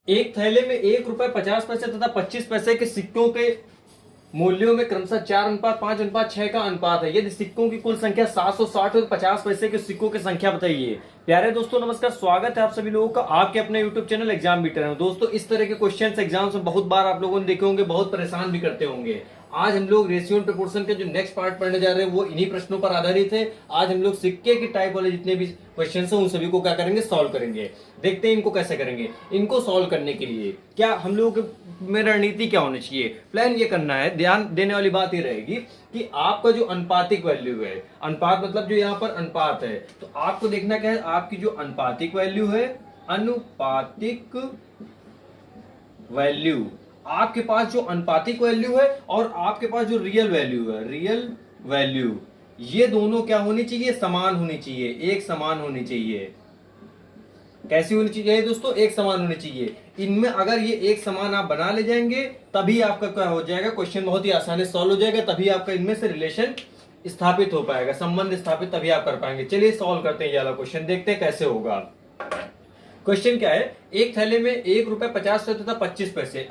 एक थैले में 1 रुपए 50 पैसे तथा 25 पैसे के सिक्कों के मूल्यों में क्रमशः 4:5:6 का अनुपात है। यदि सिक्कों की कुल संख्या 760 और 50 पैसे के सिक्कों की संख्या बताइए। प्यारे दोस्तों नमस्कार, स्वागत है आप सभी लोगों का आपके अपने यूट्यूब चैनल एग्जाम बीटर में। दोस्तों इस तरह के क्वेश्चन एग्जाम्स में बहुत बार आप लोगों ने देखे होंगे, बहुत परेशान भी करते होंगे। आज हम लोग रेशियो एंड प्रोपोर्शन के जो नेक्स्ट पार्ट पढ़ने जा रहे हैं वो इन्हीं प्रश्नों पर आधारित है। आज हम लोग सिक्के की टाइप वाले जितने भी क्वेश्चन हैं उन सभी को क्या करेंगे, सॉल्व करेंगे। देखते हैं इनको कैसे करेंगे। इनको सॉल्व करने के लिए क्या हम लोग में रणनीति क्या होनी चाहिए, प्लान ये करना है। ध्यान देने वाली बात ये रहेगी कि आपका जो अनुपातिक वैल्यू है, अनुपात मतलब जो यहाँ पर अनुपात है, तो आपको देखना क्या है, आपकी जो अनुपातिक वैल्यू है, अनुपातिक वैल्यू, आपके पास जो अनुपातिक वैल्यू है और आपके पास जो रियल वैल्यू है, रियल वैल्यू, ये दोनों क्या होनी चाहिए, समान होनी चाहिए, एक समान होनी चाहिए। कैसी होनी चाहिए दोस्तों, एक समान होनी चाहिए। इनमें अगर ये एक समान आप बना ले जाएंगे तभी आपका क्या हो जाएगा, क्वेश्चन बहुत ही आसानी से सॉल्व हो जाएगा। तभी आपका इनमें से रिलेशन स्थापित हो पाएगा, संबंध स्थापित तभी आप कर पाएंगे। चलिए सॉल्व करते हैं ये वाला क्वेश्चन, देखते हैं कैसे होगा। क्वेश्चन क्या है, एक थैले में 1 रुपए 50 पैसे तथा 25 पैसे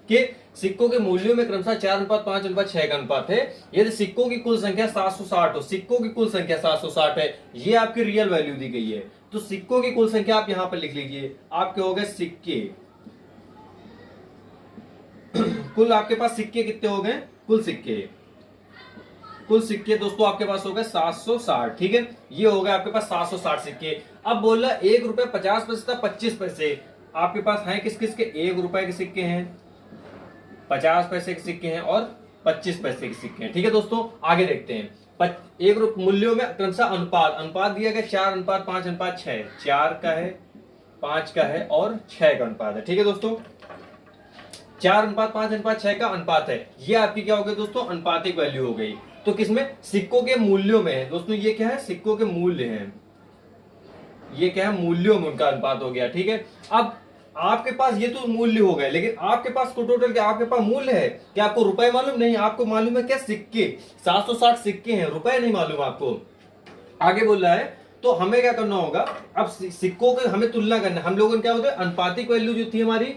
के सिक्कों के मूल्यों में क्रमशः 4:5:6 का अनुपात है। यदि सिक्कों की कुल संख्या 760 हो, सिक्कों की कुल संख्या 760 है, ये आपकी रियल वैल्यू दी गई है। तो सिक्कों की कुल संख्या आप यहां पर लिख लीजिए, आपके हो गए सिक्के कुल आपके पास सिक्के कितने हो गए, कुल सिक्के दोस्तों आपके पास हो गए 760। ठीक है, ये हो गए आपके पास 760 सिक्के। अब बोला 1 रुपए 50 पैसे तथा 25 पैसे आपके पास हैं किस किस के, 1 रुपए के सिक्के हैं, 50 पैसे के सिक्के हैं और 25 पैसे के सिक्के हैं। ठीक है दोस्तों, आगे देखते हैं। एक मूल्यों में क्रमशः अनुपात दिया गया 4:5:6, 4 का है, 5 का है और 6 का अनुपात है। ठीक है दोस्तों, 4:5:6 का अनुपात है। ये आपकी क्या हो गई दोस्तों, अनुपातिक वैल्यू हो गई। तो किसमें, सिक्कों के मूल्यों में है दोस्तों। ये क्या है, सिक्कों के मूल्य हैं, ये क्या है, मूल्यों में उनका अनुपात हो गया। ठीक है, अब आपके पास ये तो मूल्य हो गए, लेकिन आपके पास तो टोटल क्या, आपके पास मूल्य है क्या, आपको रुपए मालूम नहीं, आपको मालूम है क्या, सिक्के। 760 सिक्के हैं, रुपए नहीं मालूम आपको। आगे बोल रहा है तो हमें क्या करना होगा, अब सिक्कों के हमें तुलना करना। हम लोगों ने क्या होता है, अनुपातिक वैल्यू जो थी हमारी,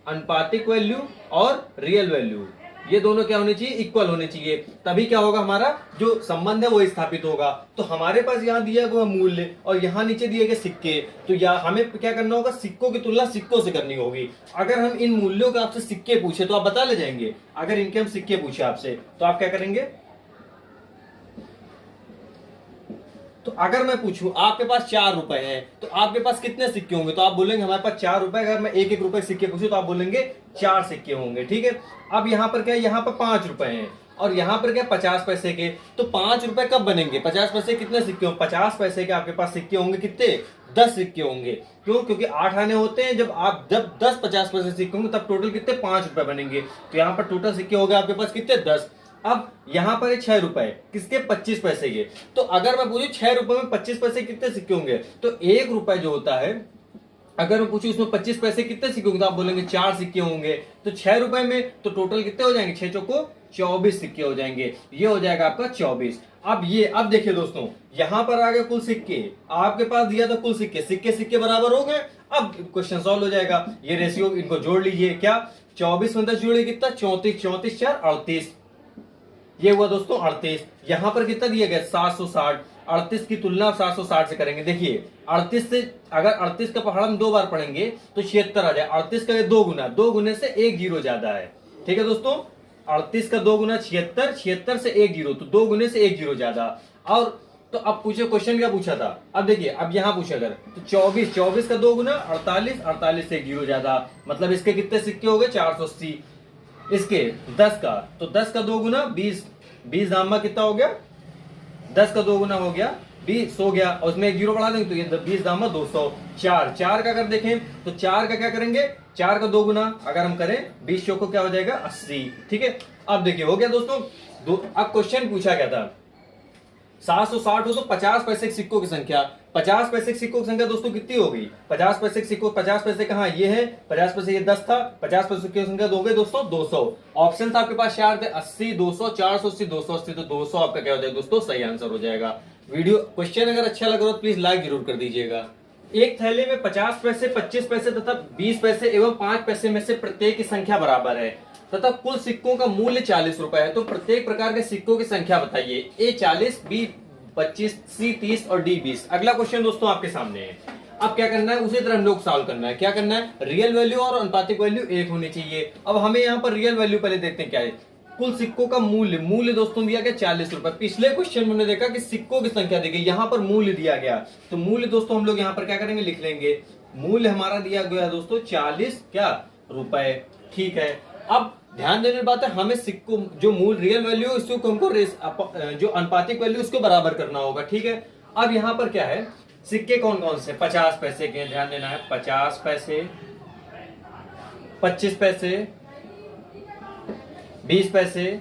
अनुपातिक वैल्यू और रियल वैल्यू, ये दोनों क्या होने चाहिए, इक्वल होने चाहिए। तभी क्या होगा, हमारा जो संबंध है वो स्थापित होगा। तो हमारे पास यहाँ दिया गया मूल्य और यहाँ नीचे दिए गए सिक्के, तो या हमें क्या करना होगा, सिक्कों की तुलना सिक्कों से करनी होगी। अगर हम इन मूल्यों के आपसे सिक्के पूछे तो आप बता ले जाएंगे। अगर इनके हम सिक्के पूछे आपसे तो आप क्या करेंगे, तो अगर मैं पूछूं आपके पास 4 रुपए हैं तो आपके पास कितने सिक्के होंगे, तो आप बोलेंगे हमारे पास 4 रुपए। अगर मैं 1-1 रुपए सिक्के पूछूं तो आप बोलेंगे 4 सिक्के होंगे। ठीक है, अब यहाँ पर क्या है, यहाँ पर 5 रुपए हैं और यहाँ पर क्या 50 पैसे के। तो 5 रुपए कब बनेंगे, 50 पैसे कितने सिक्के होंगे, 50 पैसे के आपके पास सिक्के होंगे कितने, 10 सिक्के होंगे। क्यों, क्योंकि 8 आने होते हैं। जब 10 50 पैसे सिक्के होंगे तब टोटल कितने, 5 रुपए बनेंगे। तो यहाँ पर टोटल सिक्के हो गए आपके पास कितने, 10। अब यहां पर है 6 रुपए किसके, 25 पैसे के। तो अगर मैं पूछूं 6 रुपए में 25 पैसे कितने सिक्के होंगे, तो 1 रुपए जो होता है, अगर मैं पूछूं उसमें 25 पैसे कितने सिक्के होंगे, तो आप बोलेंगे 4 सिक्के होंगे। तो 6 रुपए में तो टोटल कितने हो जाएंगे, 6 चौको 24 सिक्के हो जाएंगे। ये हो जाएगा आपका 24। अब देखिए दोस्तों, यहां पर आ गए कुल सिक्के, आपके पास दिया था कुल सिक्के बराबर हो गए। अब क्वेश्चन सॉल्व हो जाएगा। ये रेशियो इनको जोड़ लीजिए, क्या 24 में 10 जोड़े कितना, 34, 34 4 38, ये हुआ दोस्तों 38। यहां पर कितना दिया गया, 760। 38 की तुलना 760 से करेंगे। देखिए 38 से, अगर 38 का पहाड़ हम 2 बार पढ़ेंगे तो 76 आ जाए। 38 का 2 गुना, 2 गुने से 1 जीरो ज्यादा है। ठीक है दोस्तों, 38 का 2 गुना 76, 76 से 1 जीरो, तो 2 गुने से 1 जीरो ज्यादा। और तो अब पूछे, क्वेश्चन क्या पूछा था, अब देखिए अब यहां पूछा अगर तो 24 का 2 गुना 48, 48 से 1 जीरो ज्यादा, मतलब इसके कितने सिक्के हो गए, 480। इसके 10 का, तो 10 का 2 गुना 20, 20 दामा कितना हो गया, 10 का 2 गुना हो गया 20 हो गया, और उसमें 1 जीरो बढ़ा देंगे तो ये 20 दामा 200। 4 का अगर देखें तो 4 का क्या करेंगे, 4 का 2 गुना अगर हम करें 20 चौको क्या हो जाएगा, 80। ठीक है, अब देखिए हो गया दोस्तों। अब क्वेश्चन पूछा गया था 760 हो तो 50 पैसे के सिक्कों की संख्या, 50 पैसे के सिक्कों की संख्या दोस्तों कितनी हो गई, 50 पैसे के सिक्कों, 50 पैसे कहाँ, ये है 50 पैसे, ये 10 था, 50 पैसे की संख्या हो गई दोस्तों 200। ऑप्शन आपके पास 4 थे, 80, 200, 480, 280, तो 200 आपका क्या हो जाएगा दोस्तों, सही आंसर हो जाएगा। वीडियो क्वेश्चन अगर अच्छा लग रहा हो तो प्लीज लाइक जरूर कर दीजिएगा। एक थैले में 50 पैसे, 25 पैसे तथा 20 पैसे एवं 5 पैसे में से प्रत्येक की संख्या बराबर है तथा कुल सिक्कों का मूल्य 40 रुपए है, तो प्रत्येक प्रकार के सिक्कों की संख्या बताइए। ए 40, बी 25, सी 30 और डी 20। अगला क्वेश्चन दोस्तों आपके सामने है। अब क्या करना है, उसी तरह हम लोग सॉल्व करना है। क्या करना है, रियल वैल्यू और अनुपातिक वैल्यू एक होनी चाहिए। अब हमें यहाँ पर रियल वैल्यू पहले देखते हैं क्या है। कुल सिक्कों का मूल्य दोस्तों दिया गया 40 रुपए। पिछले क्वेश्चन में हमने देखा कि सिक्कों की संख्या दी गई, यहाँ पर मूल्य दिया गया, तो मूल्य दोस्तों हम लोग यहाँ पर क्या करेंगे, लिख लेंगे। मूल्य हमारा दिया गया दोस्तों 40 क्या रुपए, ठीक है। अब ध्यान देने की बात है, हमें सिक्कों जो मूल रियल वैल्यू इसको हमको जो अनुपातिक वैल्यू उसको बराबर करना होगा, ठीक है। अब यहाँ पर क्या है, सिक्के कौन कौन से, 50 पैसे के, ध्यान देना है, 50 पैसे, 25 पैसे, 20 पैसे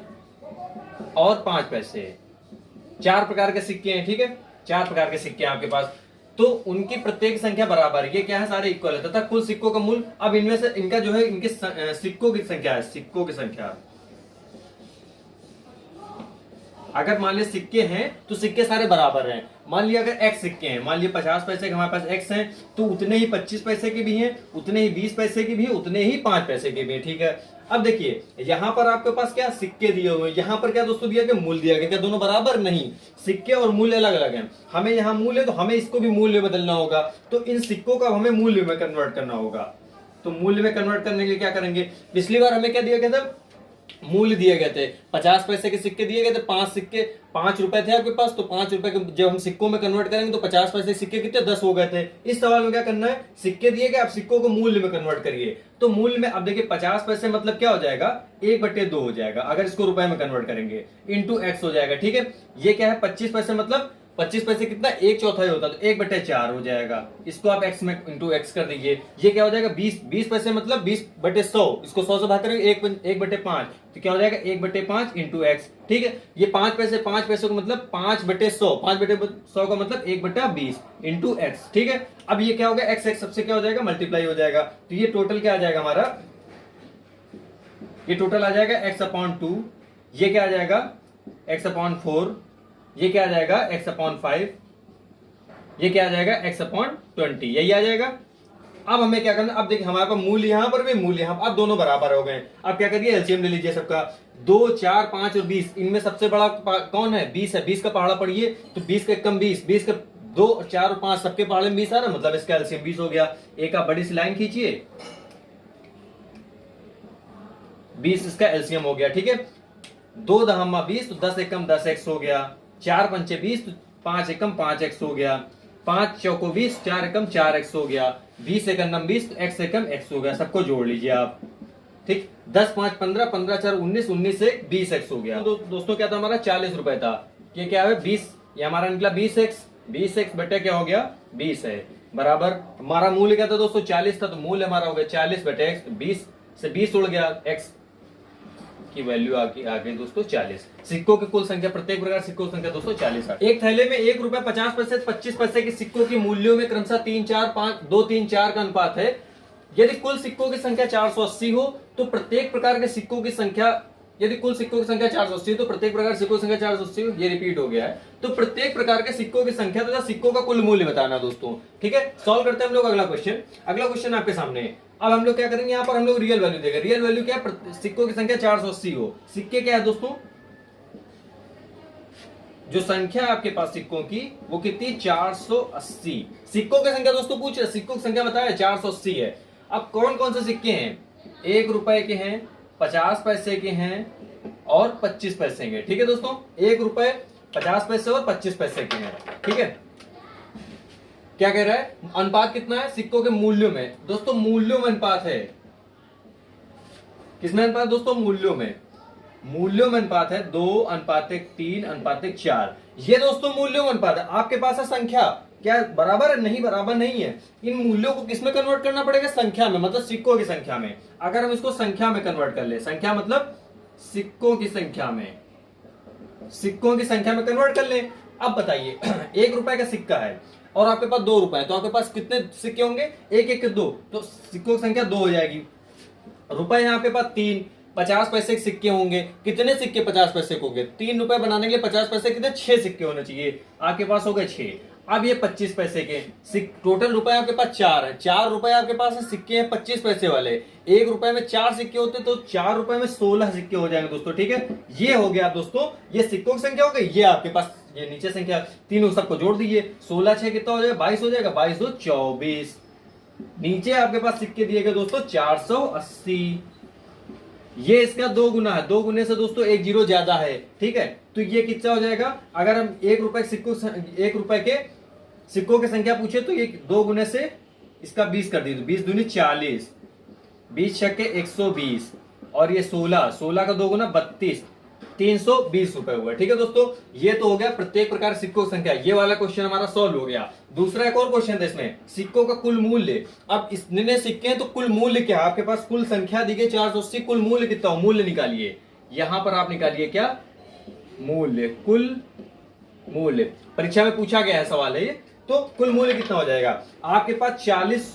और 5 पैसे। 4 प्रकार के सिक्के हैं, ठीक है, 4 प्रकार के सिक्के हैं आपके पास, तो उनकी प्रत्येक संख्या बराबर है। ये क्या है, सारे इक्वल है तथा कुल सिक्कों का मूल्य। अब इनमें से इनका जो है, इनके सिक्कों की संख्या है, सिक्कों की संख्या। अगर मान लिया सिक्के हैं तो सिक्के सारे बराबर हैं। मान लिया अगर x सिक्के हैं, मान लिया 50 पैसे के हमारे पास x हैं, तो उतने ही 25 पैसे के भी हैं, उतने ही 20 पैसे के भी हैं, उतने ही 5 पैसे के भी हैं, ठीक है। अब देखिए यहां पर आपके पास क्या सिक्के दिए हुए हैं, यहां पर क्या दोस्तों दिया गया, मूल्य दिया गया। क्या दोनों बराबर, नहीं, सिक्के और मूल्य अलग अलग हैं। हमें यहाँ मूल्य, तो हमें इसको भी मूल्य बदलना होगा, तो इन सिक्कों का हमें मूल्य में कन्वर्ट करना होगा। तो मूल्य में कन्वर्ट करने के लिए क्या करेंगे, पिछली बार हमें क्या दिया गया था, मूल्य दिए गए थे, 50 पैसे के सिक्के दिए गए थे, 5 सिक्के 5 रुपए थे आपके पास, तो 5 रुपए के जब हम सिक्कों में कन्वर्ट करेंगे तो 50 पैसे सिक्के कितने, 10 हो गए थे। इस सवाल में क्या करना है, सिक्के दिए गए, आप सिक्कों को मूल्य में कन्वर्ट करिए। तो मूल्य में अब देखिए 50 पैसे मतलब क्या हो जाएगा, 1/2 हो जाएगा। अगर इसको रुपए में कन्वर्ट करेंगे इंटू एक्स हो जाएगा, ठीक है। ये क्या है, 25 पैसे मतलब 25 पैसे कितना, 1/4 होता है, तो 1/4 हो जाएगा। इसको आप x में इंटू एक्स कर दीजिए। ये क्या हो जाएगा, 20 पैसे मतलब 20/100, इसको 100 से भाग करेंगे 1/5, तो क्या हो जाएगा 1/5 इंटू एक्स, ठीक है। ये 5 पैसे को मतलब 5/100, 5/100 का मतलब 1/20 इंटू एक्स, ठीक है। अब ये क्या होगा, x सबसे क्या हो जाएगा, मल्टीप्लाई हो जाएगा। तो ये टोटल क्या आ जाएगा हमारा, ये टोटल आ जाएगा x/2, ये क्या आ जाएगा x/4, ये क्या आ जाएगा x/5, ये क्या आ जाएगा x/20, यही आ जाएगा। अब हमें क्या करना, अब देखिए हमारे पास मूल्य यहां पर भी, मूल्य यहां, अब दोनों बराबर हो गए। अब क्या करिए, एलसीएम ले लीजिए सबका। 2, 4, 5 और 20, इनमें सबसे बड़ा कौन है, 20 है। 20 का पहाड़ा पढ़िए, तो 20 का कम 20, 20 का 2, 4 और 5 सबके पहाड़े में 20 आ रहा, मतलब इसका एलसीएम 20 हो गया। एक आप बड़ी सी लाइन खींचिए, 20 इसका एलसीएम हो गया, ठीक है। 2 दहमा 20, तो 10 एकम 10x हो गया। 4 पंचे 20, तो 5 एकम 5x हो गया। 5 चौको 20, 4 एकम 4x हो गया। 20 एकम 20, तो x एकम x हो गया। सबको जोड़ लीजिए आप, ठीक। 10 5 15, 15 4 19, 19 से 20x हो गया। तो दोस्तों क्या था हमारा, 40 रुपए था। ये क्या है, 20, ये हमारा निकला 20x, 20x बटे क्या हो गया, 20 है, बराबर। हमारा मूल्य क्या था दोस्तों, 40 था, तो मूल्य हमारा हो गया 40 बटे x। 20 से 20 उड़ गया, x की वैल्यू आ गई दोस्तों 40। सिक्कों की कुल संख्या, प्रत्येक प्रकार सिक्कों की संख्या दोस्तों 40 है। एक थैले में 1 रुपए 50 पैसे 25 पैसे के सिक्कों के मूल्यों में क्रमशः 3 4 5 2 3 4 का अनुपात है। यदि कुल सिक्कों की संख्या 480 हो तो प्रत्येक प्रकार के सिक्कों की संख्या, यदि कुल सिक्कों की संख्या 480 तो प्रत्येक प्रकार सिक्कों की संख्या 480, ये रिपीट हो गया है। तो प्रत्येक प्रकार के सिक्कों की संख्या तथा सिक्कों का कुल मूल्य बताना दोस्तों, ठीक है। सॉल्व करते हैं हम लोग अगला क्वेश्चन। अगला क्वेश्चन आपके सामने है। अब हम लोग क्या करेंगे, यहाँ पर हम लोग रियल वैल्यू देंगे। रियल वैल्यू क्या है, सिक्कों की संख्या 480 हो। सिक्के क्या है दोस्तों, जो संख्या आपके पास सिक्कों की वो कितनी, 480। सिक्कों की संख्या दोस्तों पूछ रहे, सिक्कों की संख्या बताया 480 है। अब कौन कौन से सिक्के हैं, 1 रुपए के हैं, 50 पैसे के हैं और 25 पैसे के, ठीक है दोस्तों। 1 रुपए, 50 पैसे और 25 पैसे के हैं, ठीक है। क्या कह रहा है, अनुपात कितना है, सिक्कों के मूल्यों में दोस्तों, मूल्यों में अनुपात है। किसमें अनुपात दोस्तों, मूल्यों में। मूल्यों में अनुपात है 2:3:4। ये दोस्तों मूल्यों में अनुपात है। आपके पास है संख्या, क्या बराबर है, नहीं बराबर नहीं है। इन मूल्यों को किसमें कन्वर्ट करना पड़ेगा, संख्या में, मतलब सिक्कों की संख्या में। अगर हम इसको संख्या में कन्वर्ट कर ले, संख्या मतलब सिक्कों की संख्या में, सिक्कों की संख्या में कन्वर्ट कर ले। अब बताइए 1 रुपए का सिक्का है और आपके पास 2 रुपए, तो आपके पास कितने सिक्के होंगे, 1 1 2, तो सिक्कों की संख्या 2 हो जाएगी। रुपए है आपके पास 3, 50 पैसे के सिक्के होंगे, कितने सिक्के 50 पैसे के होंगे, 3 रुपए बनाने के लिए 50 पैसे कितने, 6 सिक्के होने चाहिए, आपके पास हो गए 6। अब ये 25 पैसे के टोटल रुपए आपके पास 4 है, 4 रुपए आपके पास है, सिक्के हैं 25 पैसे वाले। 1 रुपए में 4 सिक्के होते तो 4 रुपए में 16 सिक्के हो जाएंगे दोस्तों। ठीक है, ये हो गया दोस्तों, ये सिक्कों की संख्या हो गई। ये आपके पास ये नीचे संख्या तीनों सबको जोड़ दीजिए, 16 6 कितना हो जाएगा, 22 हो जाएगा, 22 2 24। नीचे आपके पास सिक्के दिए गए दोस्तों 480। ये इसका 2 गुना है, 2 गुने से दोस्तों 1 जीरो ज्यादा है। ठीक है, तो ये कितना हो जाएगा, अगर हम 1 रुपए सिक्कों 1 रुपए के सिक्कों की संख्या पूछे तो ये 2 गुने से इसका 20 कर दीजिए, 20 दूनी 40, 20 छक्के 120 और ये 16, 16 का 2 गुना 32, 320 रुपए हुआ। ठीक है दोस्तों, ये तो हो गया प्रत्येक प्रकार सिक्कों की संख्या। ये वाला क्वेश्चन हमारा सॉल्व हो गया। दूसरा एक और क्वेश्चन था इसमें, सिक्कों का कुल मूल्य। अब इतने सिक्के हैं तो कुल मूल्य क्या, आपके पास कुल संख्या दी गई 480, कुल मूल्य कितना हो, मूल्य निकालिए। यहां पर आप निकालिए क्या, मूल्य, कुल मूल्य। परीक्षा में पूछा गया है सवाल है ये, तो कुल मूल्य कितना हो जाएगा आपके पास 40,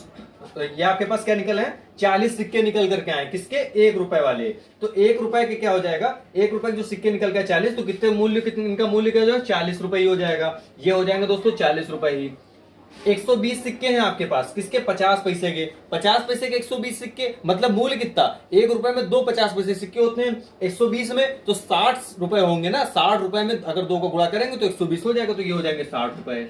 ये आपके पास क्या निकल है, 40 सिक्के निकल करके आए, किसके, 1 रुपए वाले। तो 1 रुपए के क्या हो जाएगा, 1 रुपए के जो सिक्के निकल गए 40, तो कितने मूल्य, कितने इनका मूल्य क्या हो जाएगा, 40 रुपए ही हो जाएगा। ये हो जाएंगे दोस्तों 40 रुपए ही। 120 सिक्के हैं आपके पास, किसके, 50 पैसे के, 50 पैसे के 120 सिक्के, मतलब मूल्य कितना, 1 रुपए में 2 50 पैसे सिक्के होते हैं, 120 में तो 60 रुपए होंगे ना, 60 रुपए में अगर 2 को गुणा करेंगे तो 120 हो जाएगा, तो ये हो जाएंगे 60 रुपए।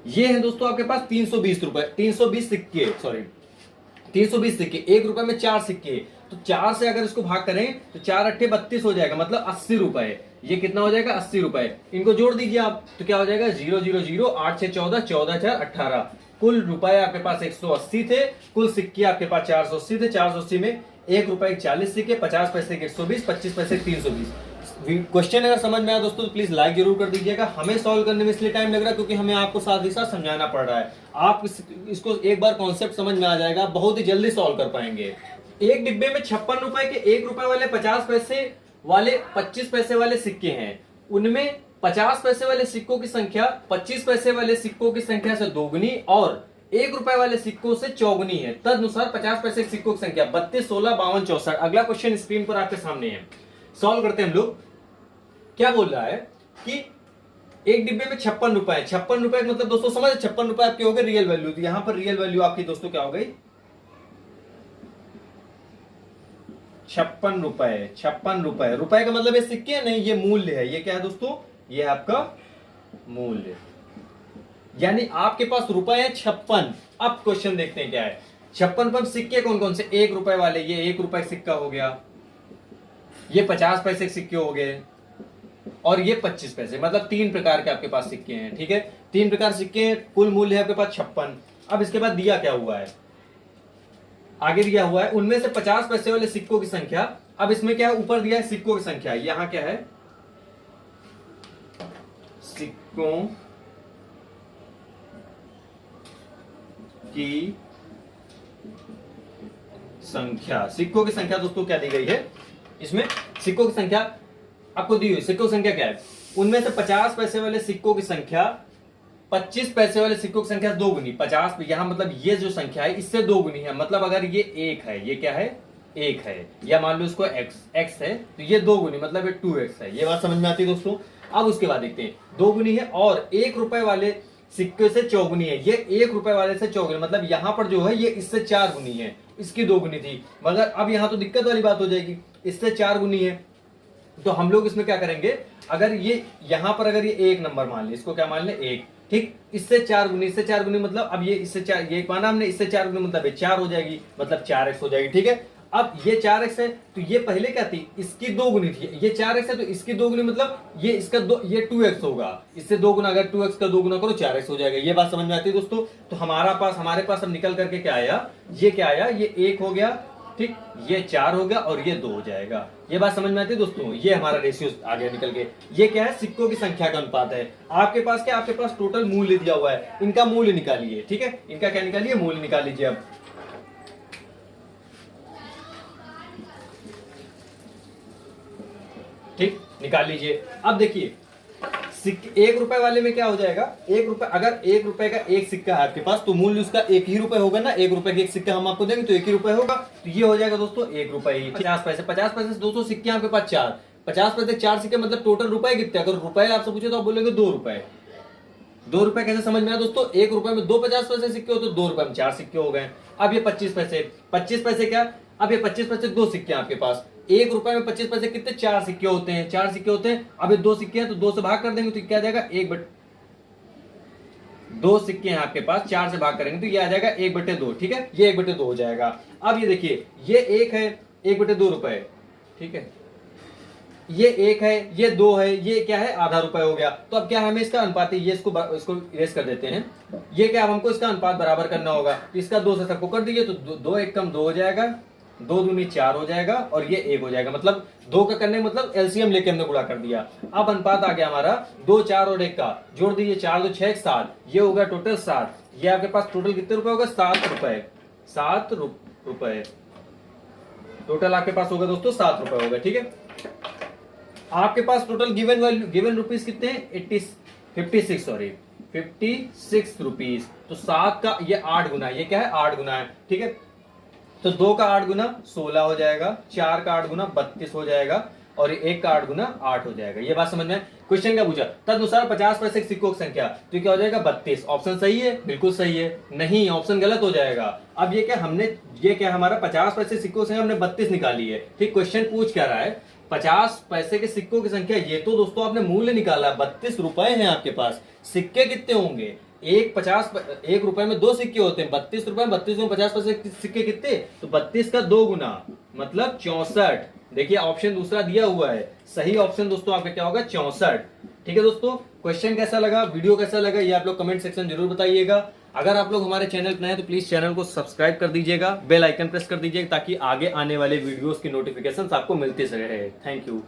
ये है दोस्तों आपके पास 320 रुपए, 320 सिक्के, सॉरी 320 सिक्के, 1 रुपए में 4 सिक्के, तो 4 से अगर इसको भाग करें तो 4 अट्ठे 32 हो जाएगा, मतलब 80 रुपए। ये कितना हो जाएगा, 80 रुपए। इनको जोड़ दीजिए आप, तो क्या हो जाएगा, 0 0 0 8 6 14, 14 4 18। कुल रुपए आपके पास 180 थे, कुल सिक्के आपके पास 480 थे। 480 में 1 रुपए के 40 सिक्के, 50 पैसे के 120, 25 पैसे 320। क्वेश्चन अगर समझ में आया दोस्तों तो प्लीज लाइक जरूर कर दीजिएगा। हमें सॉल्व करने में इसलिए टाइम लग रहा है क्योंकि हमें आपको साथ ही साथ समझाना पड़ रहा है। आप इसको एक बार कॉन्सेप्ट समझ में आ जाएगा, बहुत ही जल्दी सॉल्व कर पाएंगे। एक डिब्बे में 56 रुपए के 1 रुपए वाले, 50 पैसे वाले, 25 पैसे वाले सिक्के हैं। उनमें 50 पैसे वाले सिक्कों की संख्या 25 पैसे वाले सिक्कों की संख्या से दोगुनी और 1 रुपए वाले सिक्कों से चौगुनी है। तदनुसार 50 पैसे के सिक्कों की संख्या 32 16 52 64। अगला क्वेश्चन स्क्रीन पर आपके सामने है, सॉल्व करते हैं हम लोग। क्या बोल रहा है कि एक डिब्बे में 56 रुपए है। 56 रुपए मतलब दोस्तों समझ, 56 रुपए आपके हो गए रियल वैल्यू। तो यहां पर रियल वैल्यू आपकी दोस्तों क्या हो गई, 56 रुपए। 56 रुपए, रुपए का मतलब ये सिक्के नहीं, ये मूल्य है। ये क्या है दोस्तों, ये आपका मूल्य, यानी आपके पास रुपए है 56। अब क्वेश्चन देखते हैं क्या है। 56 पर सिक्के कौन कौन से, 1 रुपए वाले, ये 1 रुपए सिक्का हो गया, ये 50 पैसे के सिक्के हो गए और ये 25 पैसे, मतलब 3 प्रकार के आपके पास सिक्के हैं। ठीक है, 3 प्रकार सिक्के हैं, कुल मूल्य है आपके पास 56। अब इसके बाद दिया क्या हुआ है, आगे दिया हुआ है उनमें से 50 पैसे वाले सिक्कों की संख्या। अब इसमें क्या है, ऊपर दिया है सिक्कों की संख्या, यहां क्या है, सिक्कों की संख्या। सिक्कों की संख्या दोस्तों क्या दी गई है इसमें, सिक्कों की संख्या आपको दी हुई। सिक्कों की संख्या क्या है, उनमें से 50 पैसे वाले सिक्कों की संख्या 25 पैसे वाले सिक्कों की संख्या 2 गुनी। 50 यहां मतलब ये जो संख्या है इससे 2 गुनी है, मतलब अगर ये 1 है, ये क्या है, 1 है, या मान लो इसको x है तो ये 2 गुनी मतलब ये 2x है। ये बात समझ में आती है दोस्तों। अब उसके बाद देखते हैं, 2 गुनी है और 1 रुपए वाले सिक्के से चौगुनी है। ये 1 रुपए वाले से चौगुनी, मतलब यहां पर जो है ये इससे 4 गुनी है, इसकी 2 गुनी थी। मगर अब यहां तो दिक्कत वाली बात हो जाएगी, इससे 4 गुनी है, तो हम लोग इसमें क्या करेंगे, अगर ये यहां पर अगर ये 1 नंबर मान ले, इसको क्या मान ले 1, ठीक, इससे 4 गुनी, इससे 4 गुनी मतलब अब ये इससे 4, ये माना हमने, इससे 4 गुनी मतलब ये 4 हो जाएगी, मतलब 4x हो जाएगी। ठीक है, अब ये 4x है तो ये पहले क्या थी, इसकी 2 गुनी थी। ये 4x है तो इसकी 2 गुनी मतलब ये इसका ये 2x होगा, इससे 2 गुना, अगर 2x का 2 गुना करो 4x हो जाएगा। ये बात समझ में आती है दोस्तों। तो हमारे पास अब निकल करके क्या आया, ये क्या आया, ये 1 हो गया, ठीक, ये 4 हो गया और ये 2 हो जाएगा। ये बात समझ में आती है दोस्तों। ये हमारा रेशियो आ गया निकल के। ये क्या है, सिक्कों की संख्या का अनुपात है। आपके पास क्या, आपके पास टोटल मूल्य दिया हुआ है, इनका मूल्य निकालिए। ठीक है, इनका क्या निकालिए, मूल्य निकाल लीजिए। अब ठीक, निकाल लीजिए। अब देखिए 1 रुपए वाले में क्या हो जाएगा, 1 रुपए, अगर 1 रुपए का एक सिक्का है आपके पास तो मूल्य उसका 1 ही रुपए होगा ना। 1 रुपए का एक सिक्का हम आपको देंगे तो 1 ही रुपए होगा, तो ये हो जाएगा दोस्तों 1 रुपए ही। 50 पैसे, 50 पैसे से 200 सिक्के आपके पास 4, 50 पैसे 4 सिक्के मतलब टोटल रुपए कितने, अगर रुपए आपसे पूछे तो आप बोलेंगे 2 रुपए। ₹2 कैसे समझ में आया दोस्तों? ₹1 में 2 50 पैसे सिक्के हो तो ₹2 में 4 सिक्के हो गए। अब ये 25 पैसे क्या? अब ये 25 पैसे 2 सिक्के हैं आपके पास। ₹1 में 25 पैसे कितने? 4 सिक्के होते हैं, 4 सिक्के होते हैं। अब ये 2 सिक्के हैं तो 2 से भाग कर देंगे तो क्या आ जाएगा? 2 सिक्के हैं आपके पास, 4 से भाग करेंगे तो ये आ जाएगा 1/2। ठीक है, ये 1/2 हो जाएगा। अब ये देखिए, ये 1 है, 1/2 रुपए। ठीक है, ये 1 है, ये 2 है, ये क्या है? आधा रुपए हो गया। तो अब क्या हमें इसका अनुपात है, ये इसको इरेज कर देते हैं। ये क्या, अब हमको इसका अनुपात बराबर करना होगा। इसका 2 से सबको कर दीजिए तो 2 1 कम 2 हो जाएगा, 2 दूनी 4 हो जाएगा और ये 1 हो जाएगा। मतलब 2 का करने मतलब एलसीएम लेके हमने गुणा कर दिया। अब अनुपात आ गया हमारा 2 4 और 1 का, जोड़ दीजिए 4 2 6 7, ये होगा टोटल 7। ये आपके पास टोटल कितने रुपए होगा? 7 रुपए। 7 रुपए टोटल आपके पास होगा दोस्तों, 7 रुपए होगा। ठीक है, आपके पास टोटल गिवन रुपीज कितने हैं? 56 रुपीज। तो 7 का ये 8 गुना, ये क्या है? 8 गुना है। ठीक है, तो 2 का 8 गुना 16 हो जाएगा, 4 का 8 गुना 32 हो जाएगा और 1 का 8 गुना 8 हो जाएगा। ये बात समझ में? क्वेश्चन क्या पूछा? तदनुसार 50 पैसे के सिक्कों की संख्या, तो क्या हो जाएगा? 32। ऑप्शन सही है? बिल्कुल सही है। नहीं, ऑप्शन गलत हो जाएगा। अब ये क्या हमारा 50 पैसे सिक्कों से हमने 32 निकाली है। ठीक, क्वेश्चन पूछ क्या रहा है? 50 पैसे के सिक्कों की संख्या, ये तो दोस्तों आपने मूल्य निकाला, 32 रुपए हैं आपके पास। सिक्के कितने होंगे? ₹1 में 2 सिक्के होते हैं। 32 रुपए, 32 में 50 पैसे के सिक्के कितने? तो 32 का 2 गुना मतलब 64। देखिए ऑप्शन दूसरा दिया हुआ है, सही ऑप्शन दोस्तों आपका क्या होगा? 64। ठीक है दोस्तों, क्वेश्चन कैसा लगा, वीडियो कैसा लगा, ये आप लोग कमेंट सेक्शन जरूर बताइएगा। अगर आप लोग हमारे चैनल पर नए हैं तो प्लीज चैनल को सब्सक्राइब कर दीजिएगा, बेल आइकन प्रेस कर दीजिएगा ताकि आगे आने वाले वीडियोस की नोटिफिकेशन आपको मिलती रहे। Thank you.